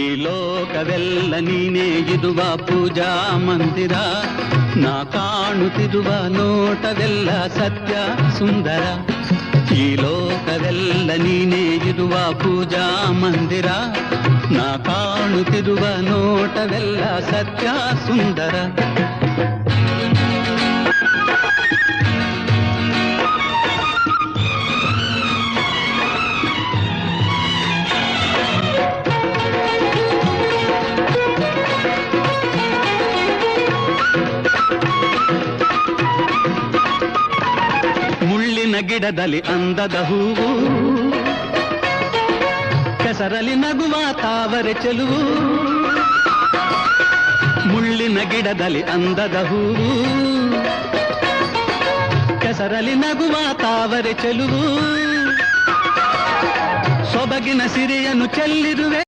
ಈ ಲೋಕವೆಲ್ಲ ನೀನೇ ಇರುವ ಪೂಜಾ ಮಂದಿರ, ನಾ ಕಾಣುತ್ತಿರುವ ನೋಟವೆಲ್ಲ ಸತ್ಯ ಸುಂದರ. ಈ ಲೋಕವೆಲ್ಲ ನೀನೇ ಇರುವ ಪೂಜಾ ಮಂದಿರ, ನಾ ಕಾಣುತ್ತಿರುವ ನೋಟವೆಲ್ಲ ಸತ್ಯ ಸುಂದರ. ಮುಳ್ಳಿನ ಗಿಡದಲ್ಲಿ ಅಂದದ ಹೂವು, ಕೆಸರಲ್ಲಿ ನಗುವ ತಾವರೆ ಚೆಲುವು. ಮುಳ್ಳಿನ ಗಿಡದಲ್ಲಿ ಅಂದದ ಹೂವು, ಕೆಸರಲ್ಲಿ ನಗುವ ತಾವರೆ ಚೆಲುವು. ಸೊಬಗಿನ ಸಿರಿಯನ್ನು ಚೆಲ್ಲಿರುವೆ,